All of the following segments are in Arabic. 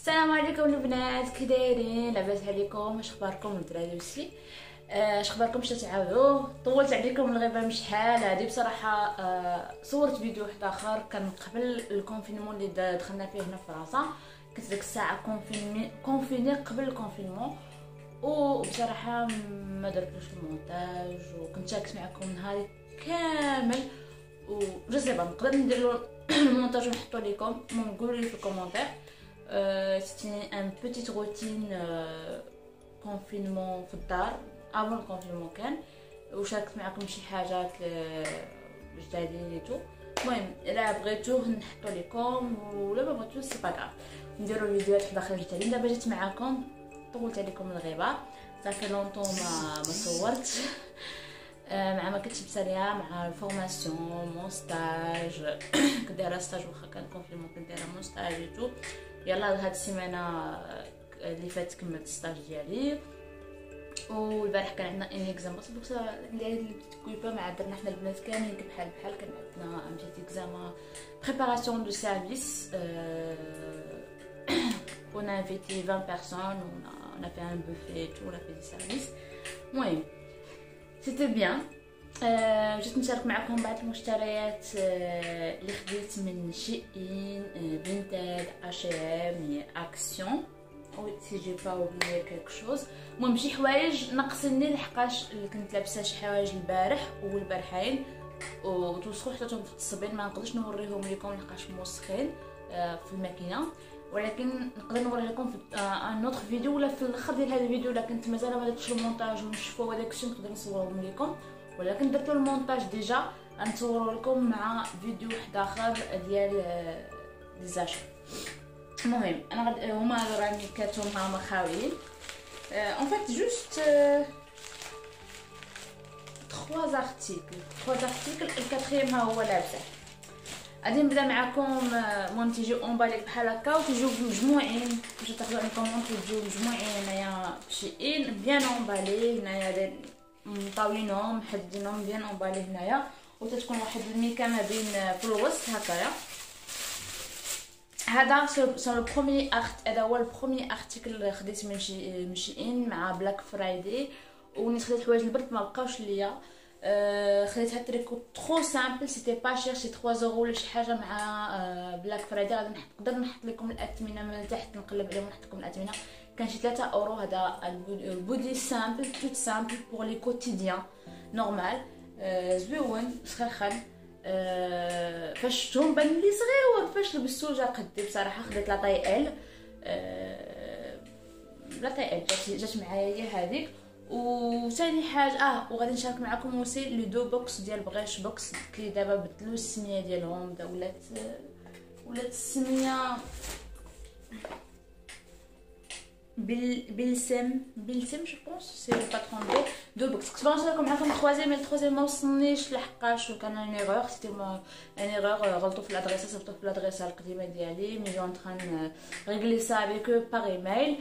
السلام عليكم البنات، كي دايرين؟ لاباس عليكم؟ اش اخباركم الدراري وسي؟ اش اخباركم؟ باش تعاودوا؟ طولت عليكم الغيبه من شحال هادي بصراحه. صورت فيديو واحد اخر كان قبل الكونفينمون اللي دخلنا فيه هنا في فرنسا. كنت ديك الساعه كونفيني قبل الكونفينمون، وبصراحه ما درتلوش المونتاج وكنت شاركت معكم نهاري كامل، و سي با نقدر ندير له المونتاج ونحطو لكم. المهم قولوا لي في الكومونتير. C'était un petite routine confinement في الدار avant الكونفينمون كان، وشاركت معكم شي حاجات جدادين ليتو. المهم الا بغيتوه نحطو لكم ولا ما بغيتوش سي با كاف، نديرو فيديوهات وحده اخرى جدادين. دابا جيت معكم، طولت عليكم الغيبه، صافي لونطون ما صورت. مع ما كنتش بساليه مع الفورماسيون مون ستاج. كنت دايره ستاج واخا كان كونفينمون، كنت دايره مون ستاج ايتو. يلا هاد السيمانه اللي فاتت كملت الستاج ديالي، والبارح كان عندنا ان اكزام بس دوك اللي بتيت كويبا مع درنا حنا البنات كاملين بحال كان عندنا ان بتيت اكزام بريباراسيون دو سيرفيس. on a invité 20 personnes, on a fait un buffet et tout, on a fait des services. المهم c'était bien. جيت نشارك معكم بعض المشتريات اللي خديت من شيئين، فينتاج، ام اكسيون، او سي جي با اوبليي كيلك شوز. المهم شي حوايج ناقصيني لحقاش كنت لابسه شي حوايج البارح والبارحين وتوسخوا حطيتهم في التصبين، ما نقدرش نوريهم لكم لحقاش موسخين في الماكينه، ولكن نقدر نوريه لكم في ان اوتر فيديو ولا في الاخر ديال هذا الفيديو. الا كنت مازال ما درتش المونتاج ونشوفوا هذاك الشيء نقدر نصورهم لكم، ولكن درت المونتاج ديجا غنصور لكم مع فيديو واحد اخر ديال لي زاشا. المهم انا هما راني كاتهم هما خاويين en fait juste 3 articles. الكاتريام ها هو لابسه. غادي نبدا معكم. المهم تيجيو اونبالي بحال هكا وتيجيو مجموعين باش تاخذوا عندكم، تيجيو مجموعين هنايا بشيئين بيان اونبالي. هنايا مطاولينهم محددينهم بيان اونبالي هنايا، وتتكون واحد الميكا ما بين في الوسط هكايا. هذا سو لو بروميي هذا هو البروميي ارتيكل اللي خديت من شيئين مع بلاك فرايدي، ونيت خديت حوايج البرد ما بقاوش ليا. خديت هاد تريكو ترو سامبل، سيتي با شير، شي 3 اورو ولا شي حاجه مع بلاك فرايدي. غادي نقدر نحط لكم الاثمنه من تحت، نقلب عليهم ونحط لكم الاثمنه. كان شي 3 اورو. هذا البودي سامبل توت سامبل بور لي كوتيديان نورمال، زويون سخخن. فاش شفتهم بان لي صغيور، فاش لبستو جا قدي بصراحه. خديت لا طاي ال، لا طاي ال جات معايا هي هذيك. وثاني حاجه وغادي نشارك معكم اوسي لي دو بوكس ديال بغيش بوكس اللي دابا بدلوا السميه ديالهم، دا ولات السميه بلسم جو بونس سي لو باترون دو بوكس. كنت باغا نشارك معكم التروازيام ما وصلنيش لحقاش كان ان ايرور، سيتي ان ايرور. غلطوا في الادريسه، صيفطوا في الادريسه القديمه ديالي، مي اون تران ريغلي سا افيك باغ ايميل.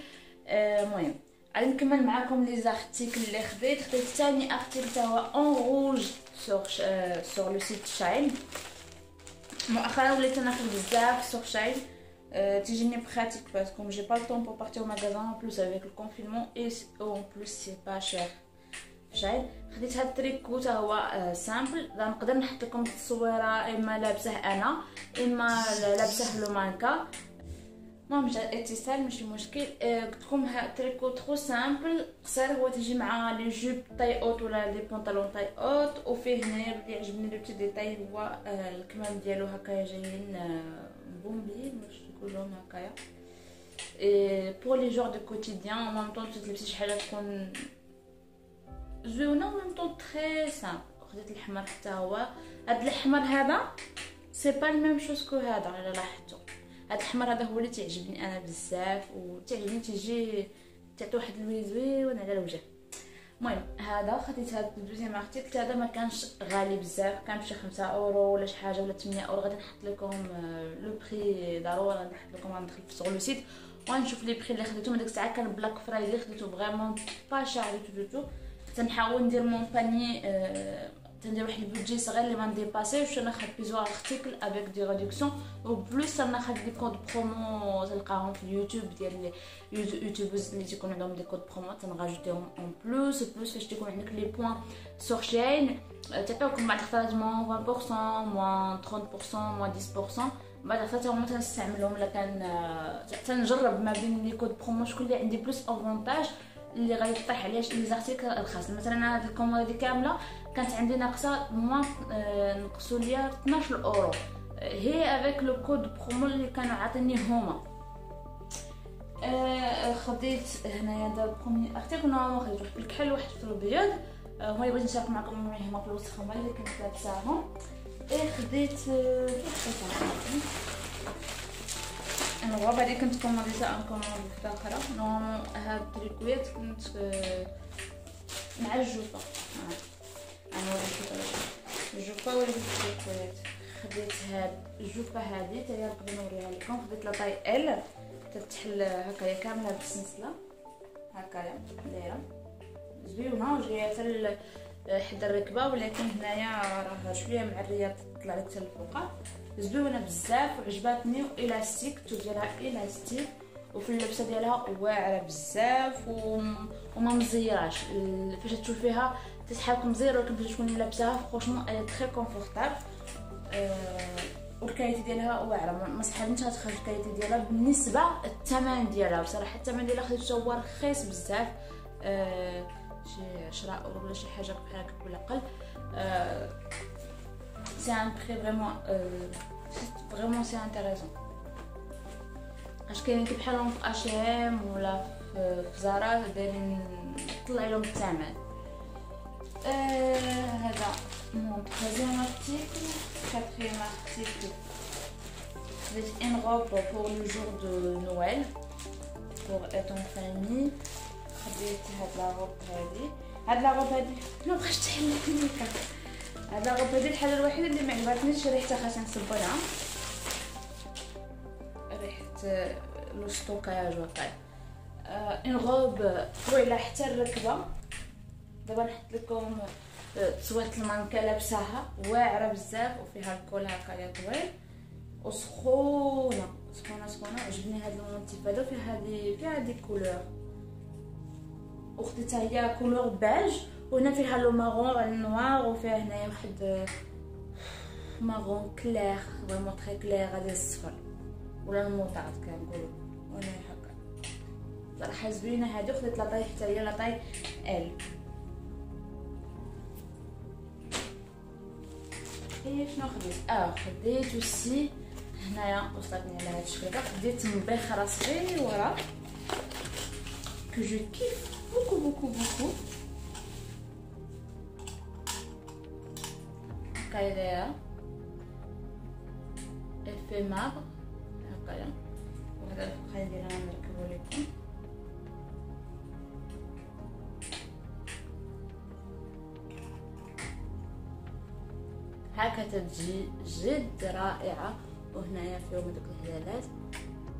المهم غادي نكمل معكم لي زارتيكل اللي خديت ثاني ارتيكل تا هو اون روج سور لو سيت شاين. مؤخرا وليت ناخذ بزاف سور شاين، تيجيني براتيك باسكو جي با لو طون بور بارتير او ماغازان ان بلوس افيك الكونفينمون اي اون بلوس سي با شير. شاين خديت هاد التريكو تا هو سامبل، نقدر نحط لكم التصويره اما لابسه انا اما لابسه لو مانكا. المهم جا اتصال ماشي مشكل. قلت لكم تريكو ترو سامبل قصير، هو تيجي مع لي جوب طاي اوت ولا لي بونطالون طاي اوت، وفيه هنايا اللي عجبني لو بتي ديتاي هو الكمام ديالو هكايا جايين بومبي باش كلهم هكايا. بور لي جور دو كوتيديان ان ميم طون تلبسي شي حاجه تكون زوينه و ميم طون تري سامبل. خديت الاحمر حتى هو. هاد الاحمر هذا سي با الميم شوز كو هذا، على لاحظتوا هاد الاحمر هذا هو اللي تعجبني انا بزاف، وتعجبني تيجي تعطي واحد اللوي زوين على الوجه. المهم هذا خديت هاد الدوزيام ارتيكل. هذا ما كانش غالي بزاف، كان شي 5 اورو ولا شي حاجه ولا 8 اورو. غادي نحط لكم لو بري ضروري، غادي نحط لكم، غندخل في سور لو سيت ونشوف لي بري اللي خديتهم. هذيك الساعه كان بلاك فرايدي، خديتو فريمون با شار دو تو. حتى نحاول ندير مون باني تندير واحد البودجي صغير اللي ما نديباسيوش، ناخذ بليزيور ارتيكل افيك دي ريدكسيون، و بلوس ناخذ دي كود برومو تلقاهم في اليوتيوب ديال اليوتيوبرز اللي تيكون عندهم دي كود برومو تنغاجوتيهم اون بلوس فاش تيكون عندك لي بوين سور شين تعطيوكم بعض الخطرات موان 20% موان 30% موان 10%. بعد الخطرات هما تنستعملهم الا كان تنجرب ما بين لي كود برومو شكون اللي عندي بلوس افونتاج اللي غيطيح عليه لي زارتيكل رخاص. مثلا هاد الكوموند هادي كامله كانت عندي ناقصه موان نقصوا ليا 12 اورو هي افيك لو كود برومو اللي كانوا عاطيني هما. خديت هنايا دابا بروميير ارتيكل نورمالمون خديت واحد الكحل واحد في الابيض، هما اللي بغيت نشارك معكم هما في الوسط هما اللي كنت لابساهم. خديت انا الغابه هذه كنت كومونديتها ان كوموند وحده اخرى. نورمالمون هاد التريكويات كنت مع الجوفه، انا الجوفه ولا التريكويات. خديت هاد الجوفه هذه حتى هي نقدر نوريها لكم. خديت لاطاي ال تتحل هكايا كامله هاد السلسله هكايا دايره زوينه وجايه حتى حدا الركبه، ولكن هنايا راه شويه معريه تطلع لك حتى الفوق. زوينه بزاف وعجباتني والاستيك ديالها الاستيك، وفي اللبسه ديالها واعره بزاف وما مزيراش. فاش تشوفيها تتحالك مزيره، ولكن فاش تكوني لابساها فرونشمون الي تري كونفورطابل. والكاليتي ديالها واعره، ما صحابنيش غتخرج الكاليتي ديالها بالنسبه للثمن ديالها. بصراحه الثمن ديالها خديته هو رخيص بزاف، شي 10 اورو ولا شي حاجه بحال هكا ولا اقل. سي ان بري فريمون سي انتريسون. اش كاينين بحالهم في اش ام ولا في زارا دايرين طلع لهم الثمن. هذا مون troisième article, quatrième article. C'est une robe pour le jour de Noël pour être en famille. خديت هاد لا روب هادي ما بغيتش تحل ليا. هاد لا روب هادي الحاجه الوحيده اللي ما عجبتنيش ريحتها، خاصها نصبرها ريحه لو ستوكاج وقال. اون روب طويله حتى الركبه. دابا نحط لكم تصويت المانكا لابساها واعره بزاف وفيها الكول هكايا طويل وسخونه سخونه سخونه. عجبني هاد المونتيف هذا، فيها هادي كولور وخديتها هي كولور باج، وهنا فيها لو مارون النوار، وفيها هنايا واحد مارون كلير فريمون تري كلير غادي الصفر ولا الموطاد كنقولوا. وانا هكا صراحه زوينه هادي. خديت لاطاي حتى هي لاطاي ال. شنو خديت؟ خديت وسي هنايا وصلتني على هاد الشكل هذا. خديت مبخره صغيره que je kiffe beaucoup. هكايا دايره افي مابر هكايا، وهذا الفقايه ديالها نركبو لكم. هكا تجي جد رائعه. وهنايا فيهم هذوك الهلالات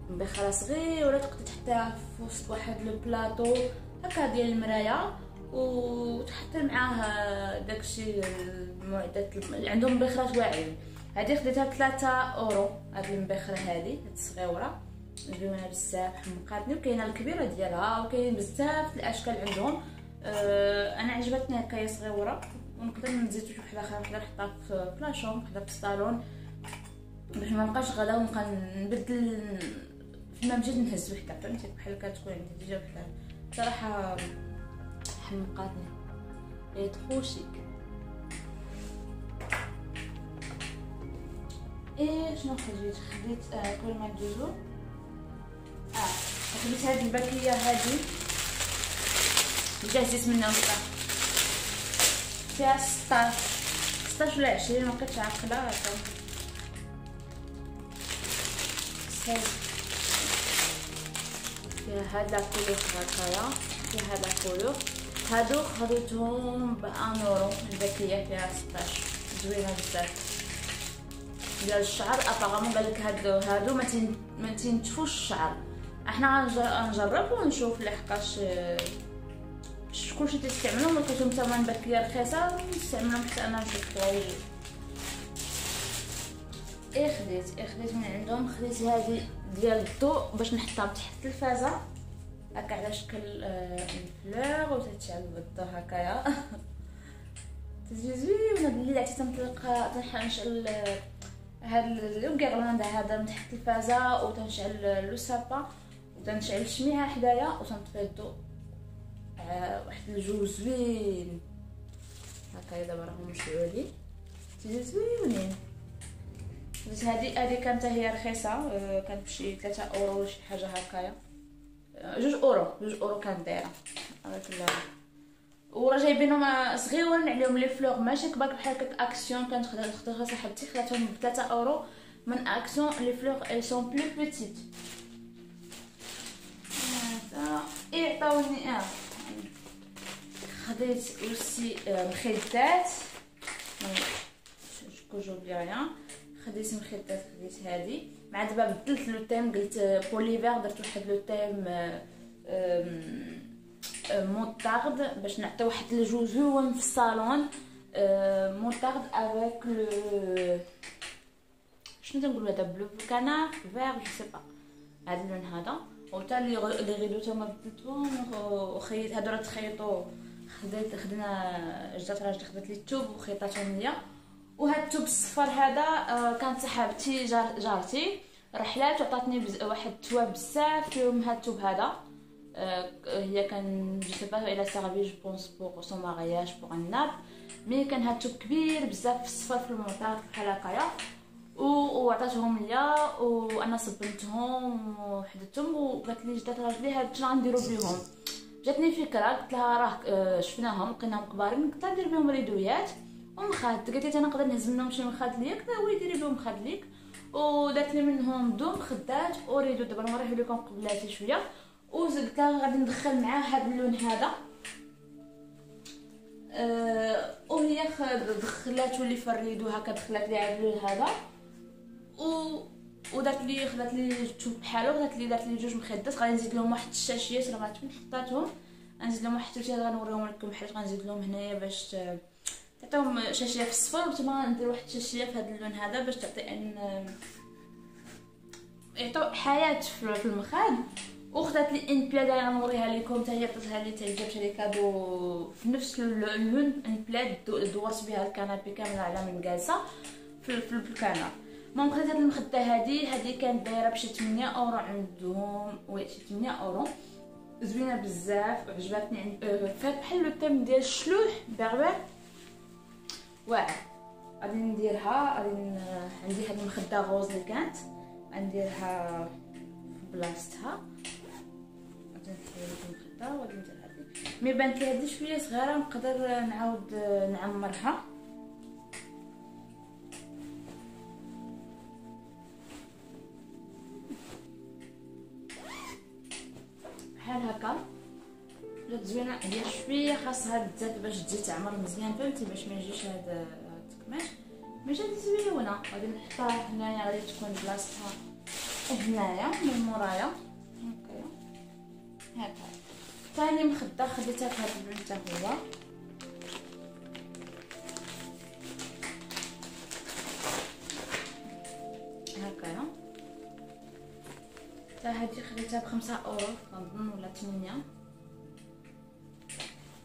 مبخره صغيره تقدر تحطيها في وسط واحد لو بلاطو هكا ديال المرايه، وتحط معاه داكشي المعدات اللي عندهم مبخرات واعرين. هذه خديتها ب 3 اورو. هاد المبخره هذه الصغيره زوينه بزاف حمقاتني، وكاينه الكبيره ديالها وكاين بزاف الاشكال عندهم. انا عجبتني هكايا صغيره، ونقدر نزيد شي وحده اخرى نقدر نحطها في لاشوم وحده في الصالون باش ما نبقاش غلا ونبقى نبدل فيما مشيت نهز وحده. فهمتي بحال كتكون عندي ديجا وحده. صراحه حمقاتني اي ترو شيك. شنو خديت كل ما ندوزو خديت هذه الباكيه هذه اللي هزيت منها وسط فيها 16 ولا 20 ما بقيتش عاقله هكا. فيها هاد لا كولور هكايا، فيها هاد لا كولور. هادو خديتهم ب 1 اورو. الباكيه فيها 16 زوينه بزاف ديال الشعر. ابارامون قالك هادو ما تينتفوش الشعر. احنا غنجرب ونشوف لحقاش كلشي تستعملهم، ولكن نتوما بانت ليا رخيصه نستعملهم حتى انا نشوف واجد. خديت من عندهم، خديت هذه ديال الضوء باش نحطها تحت التلفازه هكا على شكل فلور وتتشعل بالضوء هكايا. تجي زوينه بالليل عرفتي تنطلق تنشعل هاد الكيرلاند هذا من تحت التلفازه وتنشعل لو سابا وتنشعل الشميعه حدايا وتنطفي الضوء. واحد الجو زوين هكايا. دابا راهم مشعولين تجي زوينين. بس هذه كانت هي رخيصه، كانت بشي 3 اورو ولا شي حاجه هكايا. 2 اورو كانت دايره كلها. وراه جايبينهم صغيورين عليهم لي فلور ماشي كبار بحال هكاك اكسيون. كانت خدات صاحبتي خداتهم ب 3 اورو من اكسيون. لي فلور اي سون بلو بيتيت. هذا عطاوني خديت اوسي مخدات جو بيان. خديت مخدات، خديت هذه مع دابا بدلت لو تيم. قلت بور ليفير درت واحد لو تيم موطارد باش نعطي واحد الجو زوين في الصالون. موطارد افيك لو شنو تنقولوا هذا بلو كانار فير جو سي با هذا اللون هذا. وتا لي غيدو تما بدلتهم وخيط هادو راه تخيطوا. خدنا جات راجل خدات لي التوب وخيطاتهم ليا. وهاد التوب الصفر هذا كانت صاحبتي جارتي رحلات وعطاتني واحد التواب بزاف فيهم هاد التوب هذا. هي كان جو سي با الى سيرفي جو بونس بور سون مارياج بور ان ناب. مي كان هاد التوب كبير بزاف في الصفر في الموطار بحال هكايا. وعطاتهم ليا وانا صبنتهم وحدتهم. وقالت لي جدات راجلي هاد شنو غنديروا بهم. جاتني فكره قلت لها راه شفناهم لقيناهم كبارين قلت لها ندير بهم ريدويات ومخاد. قالت لي انا نقدر نهز منهم شي مخاد ليا. قلت لها وي ديري بهم مخاد ليك. ودارت لي منهم دو مخدات وريدو. دابا نوريه لكم قبلاتي شويه. وقلت لها غادي ندخل معاه هذا اللون هذا. وهي دخلاتو لي في الريدو هكا دخلات لي على اللون هذا. ودارت لي خدات لي التوب بحالو. دارت لي 2 مخدات. غادي نزيد لهم واحد الشاشيات راه غاتكون حطاتهم. غنزيد لهم واحد الشاشيات غنوريهم لكم حيت غنزيد لهم هنايا باش تعطيهم شاشيه في الصفر. وتما ندير واحد الشاشيه في هذا اللون هذا باش تعطي ان يعطيو حياه في المخاد. وخدات لي ان بلاد غنوريها لكم حتى هي عطاتها لي جابت لي كادو في نفس اللون. ان بلاد دورت بها الكنابي كامله على من جالسه في الكنار. المهم خديت هاد المخده هذه كانت دايره بشي 8 اورو عندهم. وي شي 8 اورو زوينه بزاف وعجبتني. فات بحال لو تيم ديال الشلوح بربر واعر. غادي نديرها عندي هاد المخده غوز اللي كانت غنديرها في بلاصتها. غادي نحيد المخده وغادي ندير هذه. مي بانت لي هذه شويه صغيره نقدر نعاود نعمرها. بحال هكا جات زوينه. هي شويه خاصها الزيت باش تجي تعمر مزيان فهمتي باش ما يجيش هذا التكماش. مي جات زوينه. غادي نحطها هنايا غادي تكون بلاصتها هنايا من مورايا هكايا. ثاني مخده خديتها في هذا اللون حتى هو. هكايا. حتى هذه خديتها ب5 اورو كنظن ولا 8.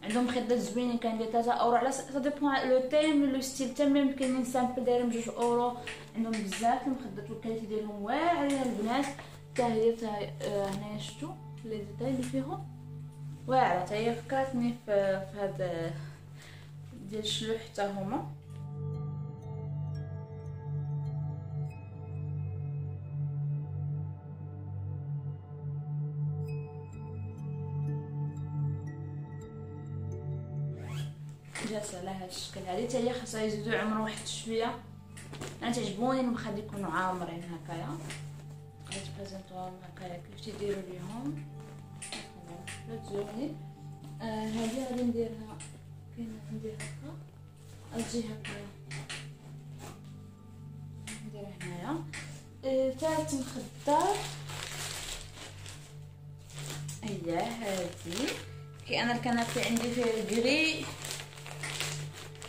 عندهم مخدات زوينين كندير 3 اورو على سا ديبون لو تيم لو ستيل. تمام كاينين سامبل دايرين ب2 اورو. عندهم بزاف المخدات والكاليتي ديالهم واعرين البنات. حتى هي هنايا شفتوا لي ديتاي اللي فيهم واعره. حتى هي فكرتني في هذا ديال الشلوح حتى هما. جالسه على هذا الشكل. هذه حتى هي خاصها يزيدوا يعمروا واحد شويه. انا تعجبوني المخاد يكونوا عامرين هكايا. غادي تبريزونطوهم هكايا كيف تيديروا ليهم لا تزوينين. هذه غادي نديرها كاينه عندي هكا تجي هكايا نديرها هنايا. ثالث مخده هي هذه كي انا الكنافه عندي فيه الكري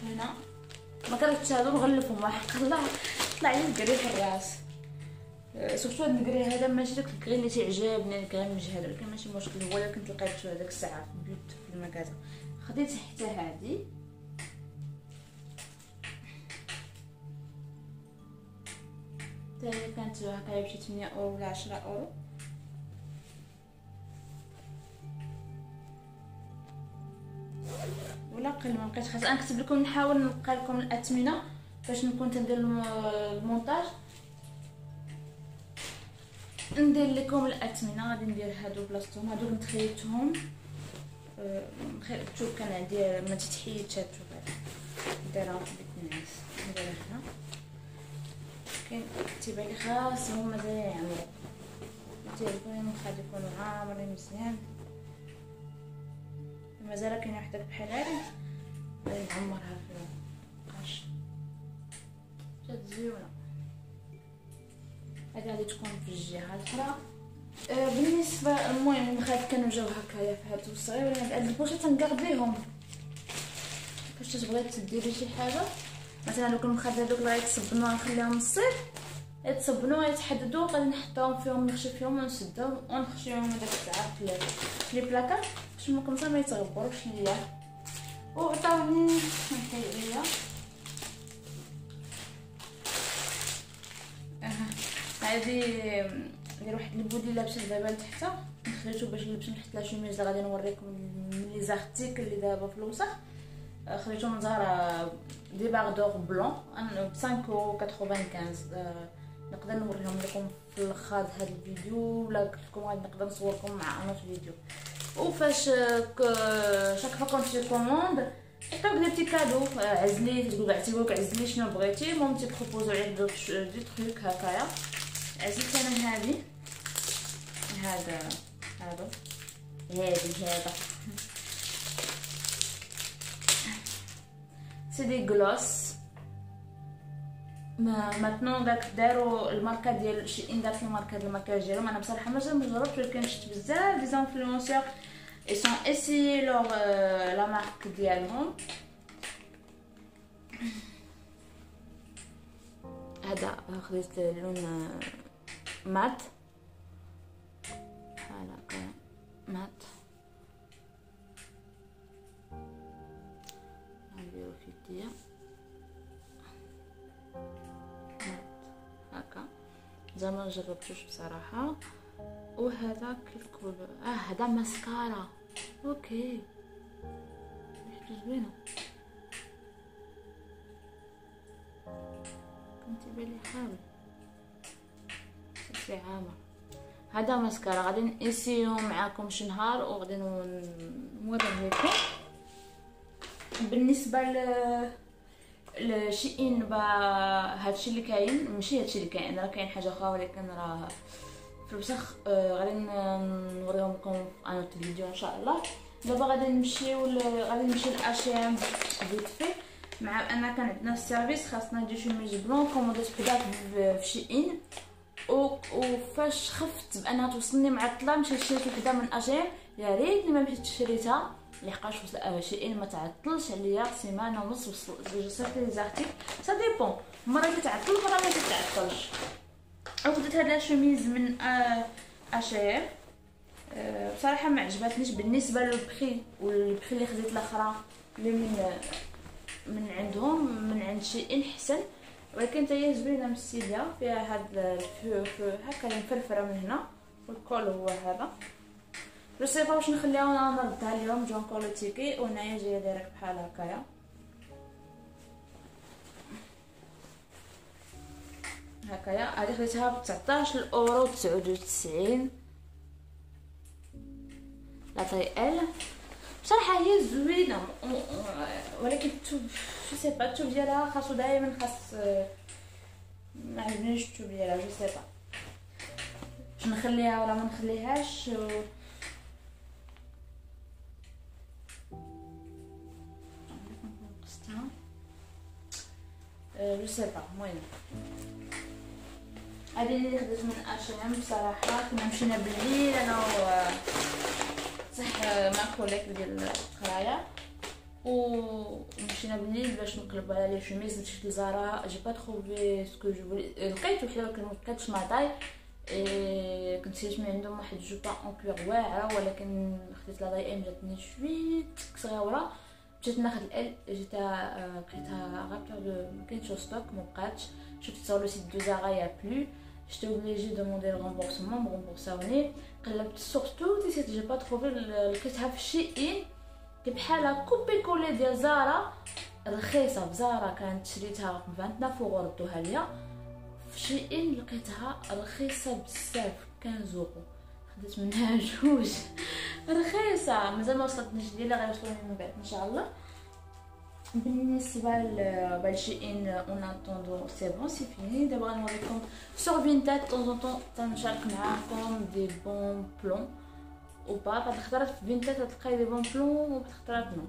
هنا، ما كرهتش هادو نغلفهم وحق الله طلع لي الكري في الراس. سورتو هاد الكري هذا ماشي داك الكري اللي تيعجبني، الكري مجهد، ولكن ماشي مشكل، هو اللي كنت لقيتو هذاك الساعه في البيوت في المكازا. خديت حتى هادي حتى هي كانت هكايا بشي 8 اورو ولا 10 اورو. ولا قل ما بقيتش، خاص انا نكتب لكم، نحاول نلقى لكم الاثمنه باش نكون تندير المونتاج، ندير لكم الاثمنه. غادي ندير هادو بلاصتهم، هادو كنت خيطتهم الثوب كان عندي ما تتحيدش، هاد الثوب هذا نديرها في بيت الناس، نديرها هنا. كاين تيبان لي خاص هما مازال يعمروا، تيعرفوني غادي يكونوا عامرين مزيان. مازال كاينه وحده بحال هادي غادي نعمرها في القش، جات زوينه. هادي غادي تكون في الجهه الاخرى. بالنسبه المهم خايف كانوا جاو هكايا في هادو الصغير، هاد البوشات تنقرديهم فاش تبغي ديري شي حاجه. مثلا دوك المخاد هذوك اللي غيتصبنوا نخليهم الصيف، يتصبنوا يتحددوا، غادي نحطهم فيهم نخشي فيهم ونسدهم ونخشيهم هذاك الساعه في لي بلاكار باش ممكن ما يتغبروش ليا. وعطاوني نحيدها هذه ندير واحد البودي لابسه دابا لتحت، خليته باش نلبس نحط لا شوميز غادي نوريكم لي زارتيكل اللي دابا في الوسط. خليته من زهره دي باغدور بلون ب 5.95 نقدر نوريهم لكم في الاخر هذا الفيديو، ولا قلت لكم غادي نقدر نصوركم مع انوت فيديو. وفاش شاك فوا كنتي كوموند يعطيوك دي بتي كادو، عزلي تقول اعتبروك عزلي شنو بغيتي، المهم تيبروبوزو عليك دي تروك هكايا. عزلت انا هذه هذا سيدي جلوس. ماتنو داك داروا الماركه ديال شي دارت الماركه ديال المكياج ديالهم. انا بصراحه ما جربتش، ولكن شفت بزاف دي زانفلونسور اي سون اسي لور لا مارك ديالهم. هذا خديت اللون مات هكا مات، نديرو في يديا هكا، زعما ما جربتوش بصراحه. وهذا كيف هذا ماسكارا، اوكي ريحته زوينه، كنت بالي حامل في عامه. هذا ماسكارا غادي نقيسيو معاكم شي نهار وغادي نوريه لكم. بالنسبه لشيئين هادشي اللي كاين، ماشي هادشي اللي كاين، راه كاين حاجه اخرى ولكن راه في الوسخ، غادي نوريهم لكم في ان فيديو ان شاء الله. دابا غادي نمشي لاشي ام فيت في، مع ان كان عندنا السيرفيس خاصنا ندير شوميز بلون كومودات بدا في شيئين. وفاش خفت بانها توصلني معطله مشيت شريت وحده من اشياء، يا ريتني ما مشيت شريتها لحقاش شيئين ما تعطلش عليا سيمانه ونص. وصلت لي زارتيك سا ديبون، مره كتعطل مره ما كتعطلش. وخديت هاد لا شوميز من اشياء، بصراحه ما عجبتنيش بالنسبه للبخي، والبخي اللي خديت الاخرى اللي من عندهم من عند شيئين حسن، ولكن حتى هي زوينه مستيليه، فيها هاد الفو هكا مفرفره من هنا، والكول هو هذا. جو سي با واش نخليها نردها اليوم جو نكولو تيكي، وهنايا جايه دايره بحال هكايا. هادي خديتها ب 19 اورو 99 لا طاي ال. بصراحه هي زوينه، ولكن الثوب جو سي با الثوب ديالها خاصو دائما خاص، ما عجبنيش الثوب ديالها. جو سي با واش نخليها ولا ما نخليهاش. جو سي با. المهم هذه اللي خديت من اشياء بصراحه. كنا مشينا بالليل انا و بصح مع كوليك ديال القرايه ومشينا بالليل باش نقلب على لي شوميز. مشيت لزارا جي با تروفي سكو جو فولي، لقيت وحده ولكن ما كانتش ماطاي. كنت شريت من عندهم واحد جوبا اون بيغ واعره ولكن خديت لا داي ام جاتني شويه صغيره. مشيت ناخذ ال جيتها لقيتها غابتور ما كاينش ستوك ما بقاتش. شفت sur le site de Zara y a plus. J'étais obligée de demander le remboursement, me remboursaوني. قلبت surtout تيسيت جي با تروفي. لقيتها في شيئين بحالها كوبي كولي ديال زارا رخيصه. بزارا كانت شريتها ب 29 اورو ردوها ليا. في شيئين لقيتها رخيصه بزاف 15 اورو. خديت منها جوج رخيصه. مازال ما وصلتنيش ديالها غيوصلوني من بعد ان شاء الله. بالنسبه لشيئين اون اتوندو سي بون سي فيني. دابا غنوريكم سور فينتاد طون طون تنشارك معاكم دي بون بلون او با. بعض الخطرات في فينتاد تلقاي دي بون بلون وبعض الخطرات نو.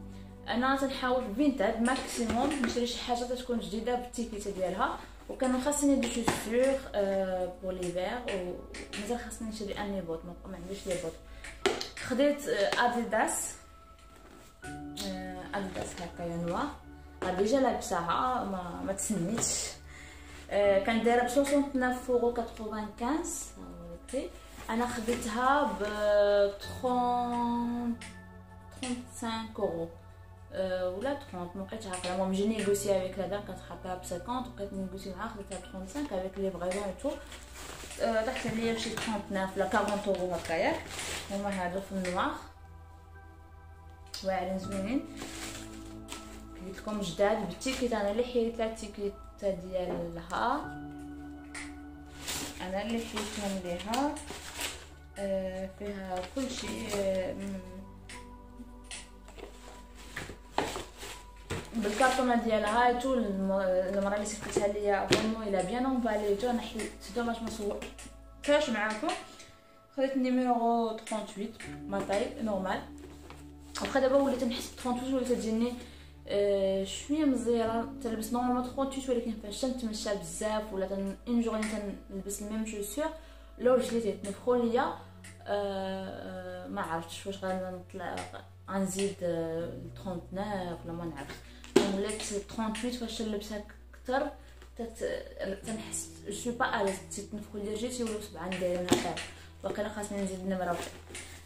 انا تنحاول في فينتاد ماكسيموم نشري شي حاجه تكون جديده بالتيكيت ديالها. وكانوا خاصني دي شوسور بور ليفير ومازال خاصني نشري اني بوت ما عنديش لي بوت. خديت اديداس هكايا نوار ديجا لابساها ما تسنيتش. كان دايره ب 69.95 اورو. انا خديتها ب 35 اورو ولا 30 مابقيتش عارفه. المهم جي نيغوسي افيك لا دام كانت حاطاها ب 50 وبقيت نيغوسي معاها خديتها ب 35 افيك لي فغيزون اي تو. طاحت عليا بشي 39 لا 40 اورو هكايا. هما هادو في النوار واعرين زوينين. قلت لكم جداد بالتيكيت. انا اللي حيت لا تيكيت ديالها انا اللي حيتهم ليها. فيها كل شيء بالكارطونه ديالها تو. المره اللي صيفطتها ليا فريمون الا بيان امبالي تو. انا حيت دوماج ما صورتهاش معاكم. خديت النيميرو 38 ماطاي نورمال. واخا دابا وليت نحس 38 وليت تجيني شويه مزيره. تلبس نورمالمون 38 ولكن فاش تنتمشى بزاف ولا اون جورني تنلبس الميم شوسور لو رجلي تيتنفخوا ليا. ما عرفتش واش غنطلع غنزيد 39 ولا ما نعرفش. ولات 38 فاش نلبسها كثر تنحس جو با اليز تيتنفخوا ليا رجلي تيولوا سبعان دايرين هكا. واقيلا خاصني نزيد النمره.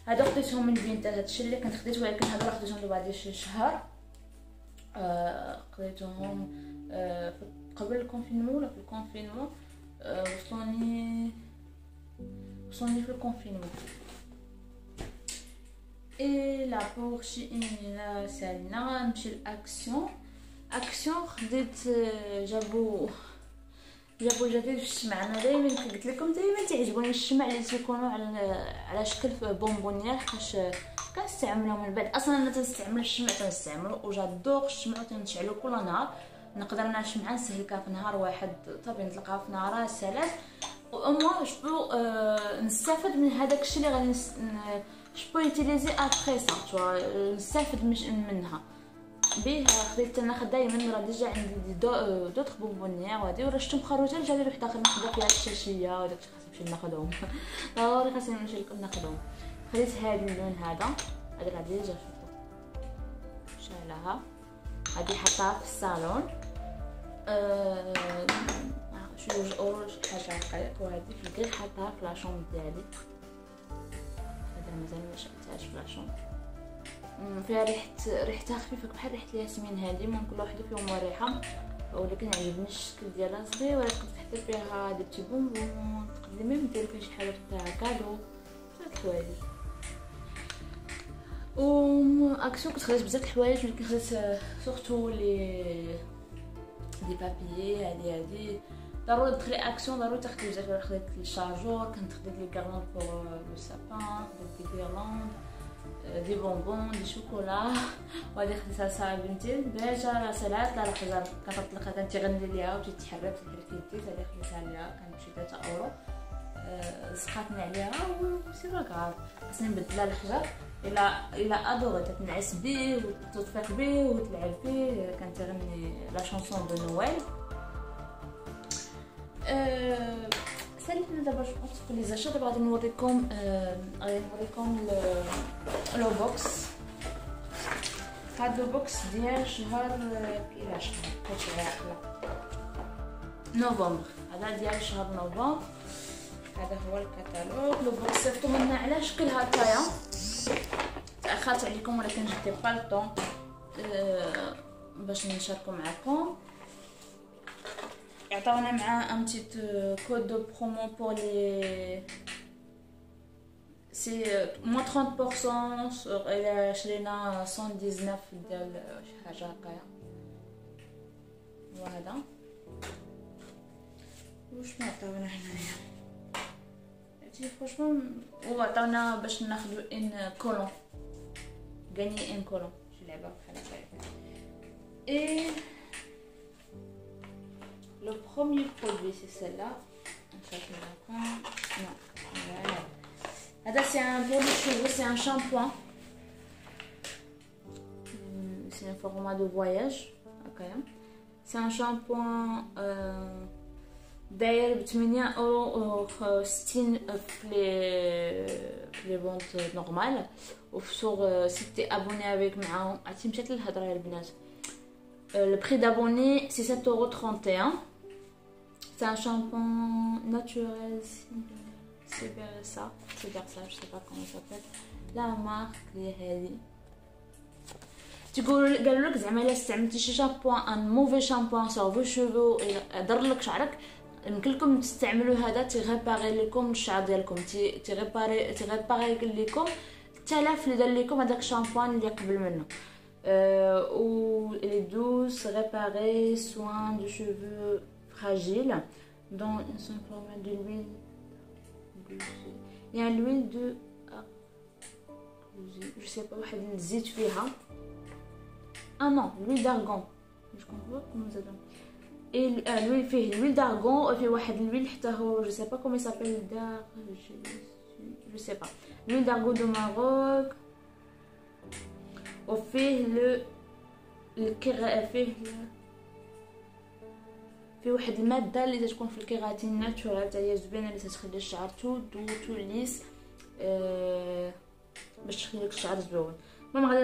هادو خديتهم من فينتاد. هادشي اللي كنت خديت ولكن هادو خديتهم دابا شي شهر. قضيتهم قبل الكونفينمون ولا في الكونفينمون. وصلوني في الكونفينمون. اي لا بور شي لا سالنا نمشي لاكسيون. خديت جابو جديد في الشمع. انا دائما قلت لكم دائما تعجبوني الشمع اللي تيكونوا على شكل بونبونيير حيت كنستعملهم من بعد. اصلا انا تنستعمل الشمع تنستعملو وجادور الشمع تنشعلو كل نهار. نقدر انا شمعه نسهلكها في نهار واحد طبيعي نطلقها في نهار ثلاث. وموا جو نستافد من هذاك الشيء اللي غادي جو يوتيليزي ابري سا تو نستافد منها به. خديت انا دائما راه ديجا عندي دوطخ بونبونيير وهادي وراه شفتهم خرجوا رجع لي واحد اخر نحطها فيها الشاشيه وداك الشيء خاصني نمشي ناخذهم. ضروري خاصني نمشي ناخذهم. خديت هذا اللون هذا راه ديجا شفتو شايلها. هادي حطها في الصالون شويه اورو شي حاجه هكايا. وهادي في الكري حطها في لاشومب ديالي. هذا مازال ما شفتهاش في لاشومب. فيها ريحتها خفيفه بحال ريحه الياسمين. هذه من كل واحد فيهم ريحه ولكن عجبني الشكل ديالها صغيره. تقدر تحطي فيها دي بتي بونبون. تقدري ميم ديري فيها شي حاجه فيها كادو بزاف الحوايج. اكسيون كنت خديت بزاف الحوايج ولكن خديت سورتو لي بابيي. هادي ضروري تدخلي اكسيون ضروري تاخدي بزاف. خديت الشارجور كنت خديت لي غيرلاند بور لو سابان. خديت دي غيرلاند دي بونبون دي شوكولا. وهادي خديتها لصاحب بنتي ديجا لا سالات لا خزر كنطلقها كنتغني ليها وتتحرك في الكريتيت. هادي خديتها ليها كانت بشي 3 اورو. سقاتني عليها سي با كاع خاصني نبدلها الحجر. الا ادوري تنعس بيه وتطفيق بيه وتلعب بيه. كنتغني لا شونسون دو نويل. سالينا دابا جو بونس في لي زاشات. غادي نوريكم لو بوكس. هاد لو بوكس ديال شهر بيلا شهر كنت عاقله نوفمبر. هذا ديال شهر نوفمبر. هذا هو الكتالوج. لو بوكس صيفطو منا على شكل هكايا. تاخرت عليكم ولكن جبت با الطون باش نشاركو معكم. عطاونا مع ان بتيت كود دو برومو بور لي سي موان 30% الى شرينا 119 ديال شي حاجه هكايا. وهذا واش ما عطاونا هنايا عرفتي فرونشمون. وعطاونا باش ناخدو ان كولون غاني ان كولون شي لعبه بحال هكا. اي le premier produit c'est celle-là. Non, voilà. Là, c'est un pour les cheveux, c'est un shampoing. C'est un format de voyage. Okay. C'est un shampoing d'ailleurs ب 8 اورو 60 في لي بونط نورمال. وسور si t'es abonné avec معاهم عرفتي مشات الهضره يا البنات. Le prix d'abonné c'est 7,31 €. C'est un shampoing naturel, c'est vers ça, je sais pas comment ça s'appelle. La marque est هذه. تقول قالوا لك زعما الا استعملتي شي شامبوان ان موفي شامبوان سور فو شوفو ضر لك شعرك يمكن لكم تستعملوا هذا تيغيباري لكم الشعر ديالكم تيغيباري لكم التلف اللي دار لكم هذاك الشامبوان اللي قبل منه. Ou elle est douce, réparée, soin de cheveux fragiles dans une simple format de l'huile. Il y a l'huile de je sais pas واحد الزيت فيها. Ah non, l'huile d'argan. Je comprends pas comment ça donne. Et l'huile فيه l'huile d'argan وفيه واحد l'huile حتى هو je sais pas comment il s'appelle je sais pas. L'huile d'argan de Maroc. وفيه فيه واحد الماده اللي تكون في الكيراتين ناتورال حتى هي زوينه اللي تخلي الشعر تو ليس باش تخلي لك الشعر زوين. المهم غادي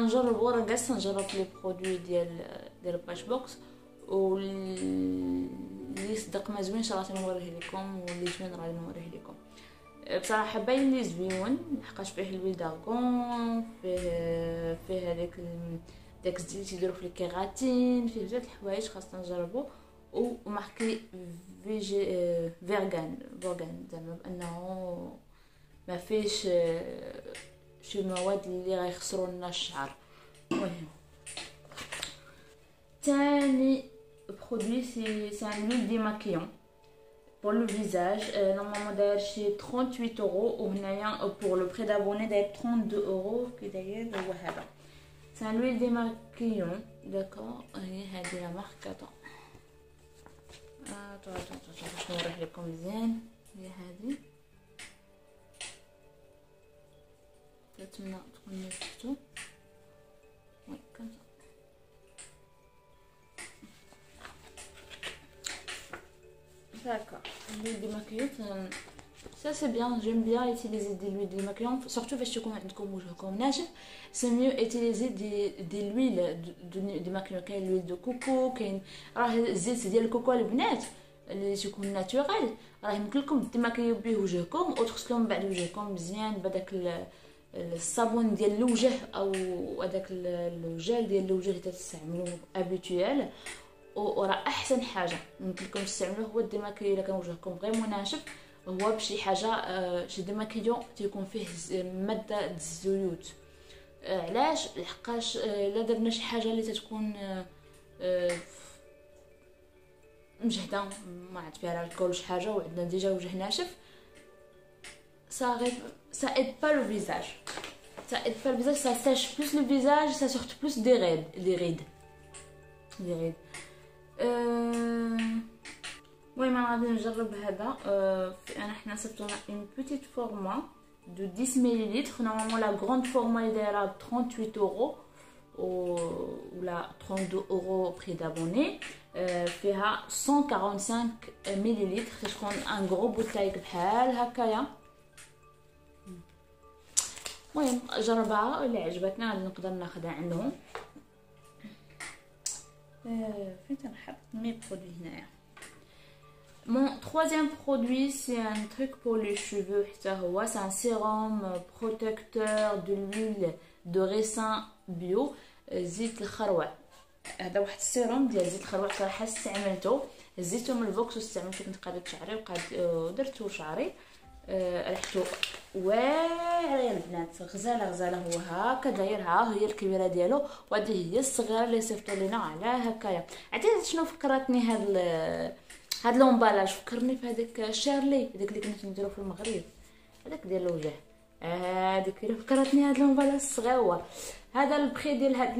نجربوا راه جالسه نجرب لي برودوي ديال باش بوكس واللي صدق ما زوين ان شاء الله نوريه لكم واللي زوين غادي نوريه لكم. بصراحه باين لي زويون لحقاش فيه الويل دارغون فيه هذاك داك الزيت يديروا في الكيراتين فيه بزاف الحوايج خاصنا نجربوا. وماركي فيجي فيرغان زعما بانه ما فيش شي مواد اللي غيخسروا لنا الشعر. المهم ثاني برودوي سي ان لويل ديماكيون pour le visage. Normalement d'ailleurs chez 38 € وهنايا pour le prix d'abonné d'ailleurs 32 € كي داير هو هذا. C'est un huile démaquillant, d'accord. هي هذه لا مارك باش نوريه لكم مزيان. هي هذه نتمنى تكونوا شفتوا. وي كنت d'accord. L'huile démaquillante, ça c'est bien, j'aime bien utiliser de l'huile démaquillante, surtout parce que comme ناشف, c'est mieux utiliser des l'huile démaquillante. كاين l'huile de coco, كاين راه الزيت ديال الكوكو البنات اللي تكون ناتورال راه يمكن لكم تماكيو به وجهكم وتغسلوا من بعد وجهكم مزيان بداك الصابون ديال الوجه او هذاك الجل ديال الوجه اللي تستعملوه ابيتويال. وراه احسن حاجه يمكن لكم تستعملوه هو الديماكيو الا كان وجهكم غير ناشف هو بشي حاجه شي ديماكيو تيكون فيه ماده الزيوت. علاش؟ لحقاش الا درنا شي حاجه اللي تتكون مجهده ما عاد فيها الكول شي حاجه وعندنا ديجا وجه ناشف ça aide pas le visage, ça sèche plus le visage, ça sort plus des rides. المهم انا غادي نجرب هذا. انا حنا صيفطونا une petite format de 10 ml. Normalement la grande format est à 38 €. ولا 32 اورو بري دابوني. فيها 145 مليلتر، تكون ان غرو بوتايك بحال هكايا. المهم جربها، اللي عجبتنا غادي نقدر ناخذها عندهم. فين تنحط مي برودوي هنايا. Mon troisième produit, c'est un truc pour les cheveux. C'est un sérum protecteur de l'huile de raisin bio. زيت الخروع. هذا واحد السيروم ديال زيت الخروع صراحه استعملته، زيتو من البوكس واستعملته، كنت قادت شعري ودرتو شعري. ريحتو واعره يا البنات، غزاله هو هكا دايرها، هي الكبيره ديالو وهذه هي الصغيره اللي صيفطوا لينا على هكايا. عرفتي شنو فكرتني هاد لومبالاج؟ فكرني في هذاك شارلي، داك اللي كنا نديرو في المغرب، هذاك ديال الوجه، هذيك اللي فكرتني هاد لومبالاج الصغيور. هذا البخي ديال هاد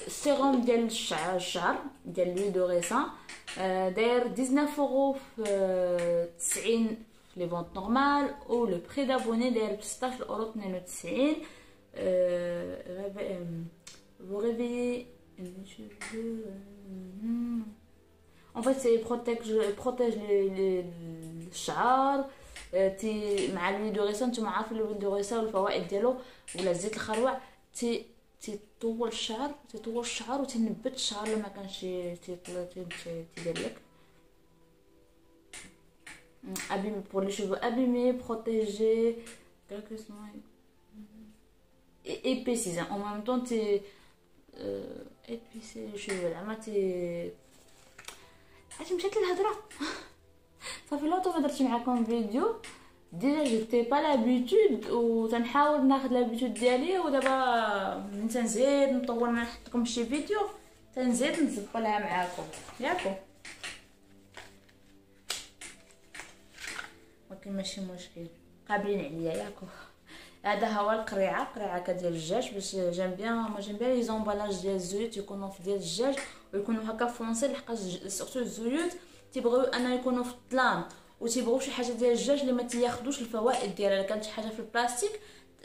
السيروم ديال الشعر ديال لوي دو ريسان، داير 19 اورو في 90 في لي فونت نورمال، و لو بري دابوني داير 16 اورو 92. vous réveillez en fait c'est protège الشعر. تي مع الويل دو ريسان، نتوما عارفين الويل دو ريسان والفوائد ديالو، ولا زيت الخروع تيطول الشعر وتنبت الشعر لما كانش تيدير لك abîmé pour les cheveux abîmés, protégés, épaississant en même temps. épaisser les cheveux زعما عرفتي مشات الهضره. صافي لوطو ما درتش معكم فيديو ديجا، جيتي با لابيتود وتنحاول ناخذ لابيتود ديالي، ودابا من تنزيد نطول ما نحطكم شي فيديو تنزيد نزبلها معاكم ياكم، ولكن ماشي مشكل قابلين عليا ياكم. هذا هو قريعه ديال الدجاج، باش جيم بيان لي زومبالاج ديال الزيوت يكونوا في ديال الدجاج ويكونوا هكا فونسي، لحقاش سورتو الزيوت تيبغيو انا يكونوا في الظلام، وتيبغيو شي حاجه ديال الدجاج اللي ما تياخذوش الفوائد ديالها. كانت شي حاجه في